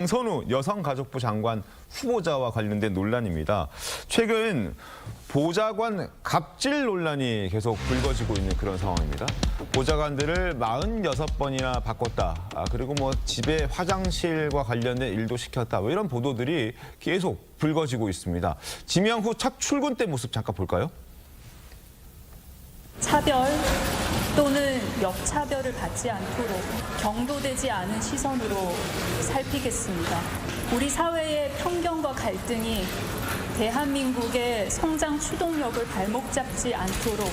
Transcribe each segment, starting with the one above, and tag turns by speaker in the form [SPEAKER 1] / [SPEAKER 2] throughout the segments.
[SPEAKER 1] 강선우 여성가족부 장관 후보자와 관련된 논란입니다. 최근 보좌관 갑질 논란이 계속 불거지고 있는 그런 상황입니다. 보좌관들을 46번이나 바꿨다. 그리고 집에 화장실과 관련된 일도 시켰다. 이런 보도들이 계속 불거지고 있습니다. 지명 후 첫 출근 때 모습 잠깐 볼까요?
[SPEAKER 2] 차별 또는 역차별을 받지 않도록 경도되지 않은 시선으로 살피겠습니다. 우리 사회의 편견과 갈등이 대한민국의 성장 추동력을 발목 잡지 않도록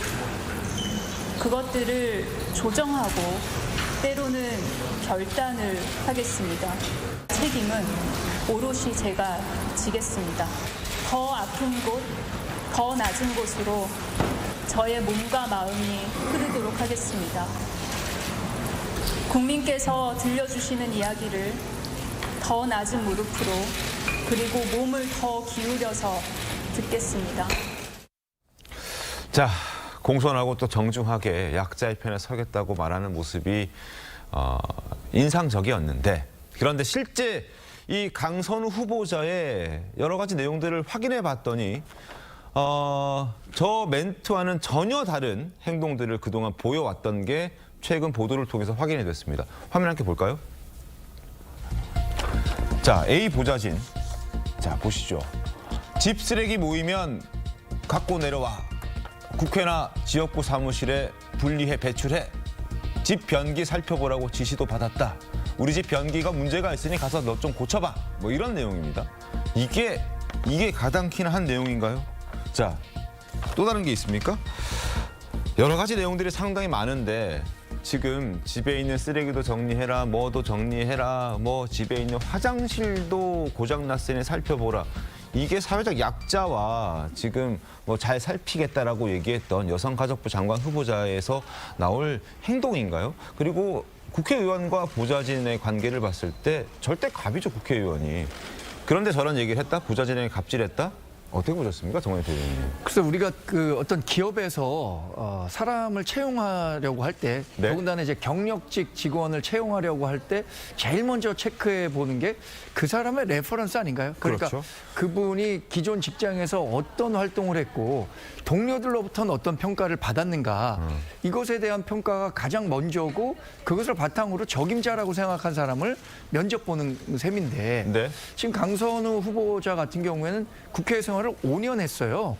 [SPEAKER 2] 그것들을 조정하고 때로는 결단을 하겠습니다. 책임은 오롯이 제가 지겠습니다. 더 아픈 곳, 더 낮은 곳으로 저의 몸과 마음이 흐르도록 하겠습니다. 국민께서 들려주시는 이야기를 더 낮은 무릎으로 그리고 몸을 더 기울여서 듣겠습니다.
[SPEAKER 1] 자, 공손하고 또 정중하게 약자의 편에 서겠다고 말하는 모습이 인상적이었는데, 그런데 실제 이 강선우 후보자의 여러 가지 내용들을 확인해 봤더니 저 멘트와는 전혀 다른 행동들을 그동안 보여왔던 게 최근 보도를 통해서 확인이 됐습니다. 화면 함께 볼까요? 자, A 보좌진. 자, 보시죠. 집 쓰레기 모이면 갖고 내려와. 국회나 지역구 사무실에 분리해 배출해. 집 변기 살펴보라고 지시도 받았다. 우리 집 변기가 문제가 있으니 가서 너 좀 고쳐봐. 이런 내용입니다. 이게 가당키나 한 내용인가요? 자, 또 다른 게 있습니까? 여러 가지 내용들이 상당히 많은데 지금 집에 있는 쓰레기도 정리해라, 뭐도 정리해라, 집에 있는 화장실도 고장났으니 살펴보라. 이게 사회적 약자와 지금 잘 살피겠다라고 얘기했던 여성가족부 장관 후보자에서 나올 행동인가요? 그리고 국회의원과 보좌진의 관계를 봤을 때 절대 갑이죠, 국회의원이. 그런데 저런 얘기를 했다? 보좌진에게 갑질했다? 어떻게 보셨습니까, 정원희 대변인님?
[SPEAKER 3] 글쎄, 우리가 어떤 기업에서 사람을 채용하려고 할 때,
[SPEAKER 1] 네?
[SPEAKER 3] 더군다나 이제 경력직 직원을 채용하려고 할 때 제일 먼저 체크해 보는 게 그 사람의 레퍼런스 아닌가요? 그러니까
[SPEAKER 1] 그렇죠.
[SPEAKER 3] 그분이 기존 직장에서 어떤 활동을 했고 동료들로부터는 어떤 평가를 받았는가, 이것에 대한 평가가 가장 먼저고 그것을 바탕으로 적임자라고 생각한 사람을 면접 보는 셈인데,
[SPEAKER 1] 네.
[SPEAKER 3] 지금 강선우 후보자 같은 경우에는 국회 생활을 5년 했어요.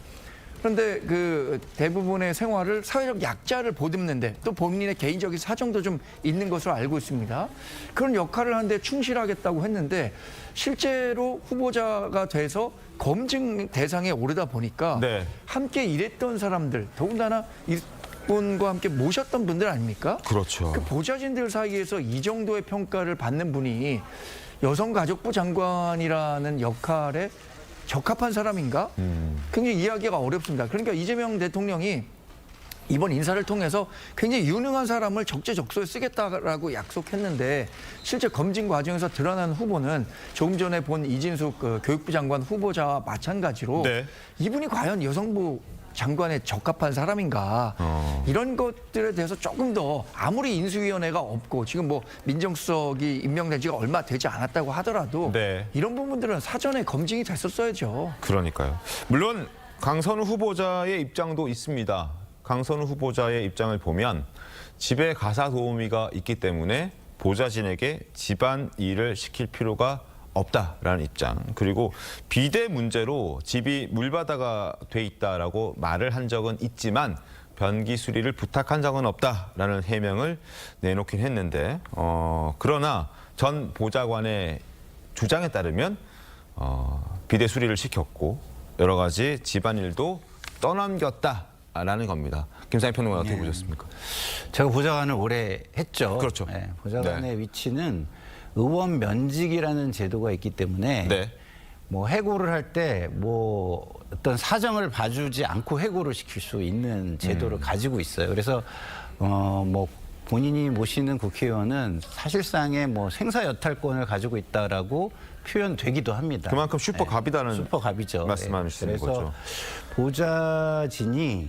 [SPEAKER 3] 그런데 그 대부분의 생활을 사회적 약자를 보듬는데 또 본인의 개인적인 사정도 좀 있는 것으로 알고 있습니다. 그런 역할을 하는데 충실하겠다고 했는데 실제로 후보자가 돼서 검증 대상에 오르다 보니까
[SPEAKER 1] 네.
[SPEAKER 3] 함께 일했던 사람들, 더군다나 이분과 함께 모셨던 분들 아닙니까?
[SPEAKER 1] 그렇죠.
[SPEAKER 3] 그 보좌진들 사이에서 이 정도의 평가를 받는 분이 여성가족부 장관이라는 역할에 적합한 사람인가? 굉장히 이해하기가 어렵습니다. 그러니까 이재명 대통령이 이번 인사를 통해서 굉장히 유능한 사람을 적재적소에 쓰겠다라고 약속했는데 실제 검증 과정에서 드러난 후보는 조금 전에 본 이진숙 교육부 장관 후보자와 마찬가지로
[SPEAKER 1] 네.
[SPEAKER 3] 이분이 과연 여성부 장관에 적합한 사람인가, 이런 것들에 대해서 조금 더, 아무리 인수위원회가 없고 지금 민정수석이 임명된 지가 얼마 되지 않았다고 하더라도
[SPEAKER 1] 네.
[SPEAKER 3] 이런 부분들은 사전에 검증이 됐었어야죠.
[SPEAKER 1] 그러니까요. 물론 강선우 후보자의 입장도 있습니다. 강선우 후보자의 입장을 보면 집에 가사 도우미가 있기 때문에 보좌진에게 집안 일을 시킬 필요가 없다라는 입장. 그리고 비대 문제로 집이 물바다가 돼 있다라고 말을 한 적은 있지만 변기 수리를 부탁한 적은 없다라는 해명을 내놓긴 했는데, 그러나 전 보좌관의 주장에 따르면 비대 수리를 시켰고 여러 가지 집안일도 떠넘겼다라는 겁니다. 김상희 평론가 어떻게 보셨습니까?
[SPEAKER 4] 제가 보좌관을 오래 했죠.
[SPEAKER 1] 그렇죠.
[SPEAKER 4] 네, 보좌관의 위치는 의원 면직이라는 제도가 있기 때문에
[SPEAKER 1] 네.
[SPEAKER 4] 해고를 할 때 어떤 사정을 봐주지 않고 해고를 시킬 수 있는 제도를 가지고 있어요. 그래서 본인이 모시는 국회의원은 사실상의 생사 여탈권을 가지고 있다라고 표현되기도 합니다.
[SPEAKER 1] 그만큼 슈퍼갑이다는
[SPEAKER 4] 슈퍼갑이죠.
[SPEAKER 1] 말씀하시는
[SPEAKER 4] 그래서
[SPEAKER 1] 거죠.
[SPEAKER 4] 보좌진이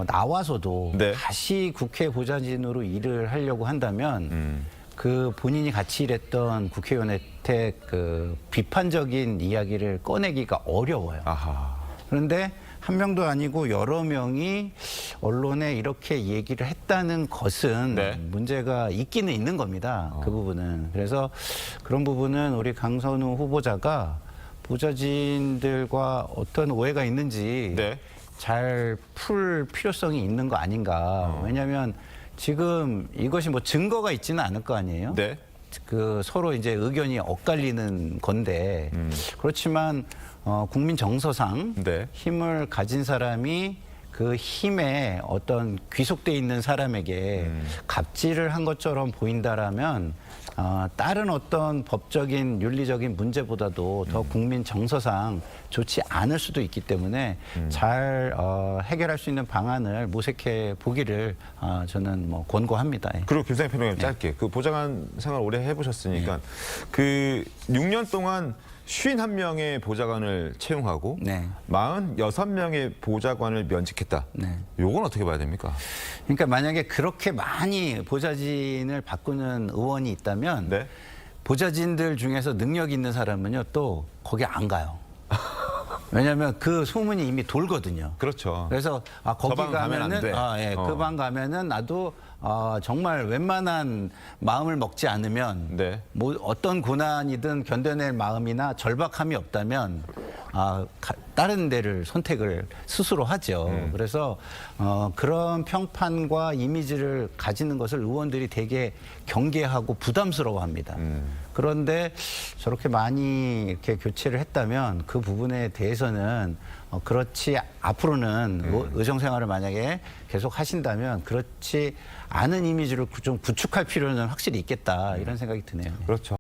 [SPEAKER 4] 나와서도
[SPEAKER 1] 네.
[SPEAKER 4] 다시 국회 보좌진으로 일을 하려고 한다면 그 본인이 같이 일했던 국회의원한테 그 비판적인 이야기를 꺼내기가 어려워요.
[SPEAKER 1] 아하.
[SPEAKER 4] 그런데 한 명도 아니고 여러 명이 언론에 이렇게 얘기를 했다는 것은
[SPEAKER 1] 네.
[SPEAKER 4] 문제가 있기는 있는 겁니다. 그 부분은. 그래서 그런 부분은 우리 강선우 후보자가 보좌진들과 어떤 오해가 있는지
[SPEAKER 1] 네.
[SPEAKER 4] 잘 풀 필요성이 있는 거 아닌가. 왜냐하면 지금 이것이 뭐 증거가 있지는 않을 거 아니에요.
[SPEAKER 1] 네.
[SPEAKER 4] 그 서로 이제 의견이 엇갈리는 건데 그렇지만 국민 정서상
[SPEAKER 1] 네.
[SPEAKER 4] 힘을 가진 사람이 그 힘에 어떤 귀속돼 있는 사람에게 갑질을 한 것처럼 보인다라면 다른 어떤 법적인 윤리적인 문제보다도 더 국민 정서상 좋지 않을 수도 있기 때문에 잘 해결할 수 있는 방안을 모색해 보기를 저는 뭐 권고합니다. 예.
[SPEAKER 1] 그리고 김상희 평론가님 짧게 그 보좌관 생활 오래 해보셨으니까 그 6년 동안 51명의 보좌관을 채용하고
[SPEAKER 4] 네.
[SPEAKER 1] 46명의 보좌관을 면직했다.
[SPEAKER 4] 네.
[SPEAKER 1] 요건 어떻게 봐야 됩니까?
[SPEAKER 4] 그러니까 만약에 그렇게 많이 보좌진을 바꾸는 의원이 있다면
[SPEAKER 1] 네.
[SPEAKER 4] 보좌진들 중에서 능력 있는 사람은요 또 거기 안 가요. 왜냐하면 그 소문이 이미 돌거든요.
[SPEAKER 1] 그렇죠.
[SPEAKER 4] 그래서 거기
[SPEAKER 1] 저 방 가면 안 돼.
[SPEAKER 4] 가면은 그 방 가면은 나도 정말 웬만한 마음을 먹지 않으면
[SPEAKER 1] 네.
[SPEAKER 4] 뭐 어떤 고난이든 견뎌낼 마음이나 절박함이 없다면 다른 데를 선택을 스스로 하죠. 그래서 그런 평판과 이미지를 가지는 것을 의원들이 되게 경계하고 부담스러워합니다. 그런데 저렇게 많이 이렇게 교체를 했다면 그 부분에 대해서는 그렇지 앞으로는 의정 생활을 만약에 계속 하신다면 그렇지 않은 이미지를 좀 구축할 필요는 확실히 있겠다 이런 생각이 드네요.
[SPEAKER 1] 그렇죠.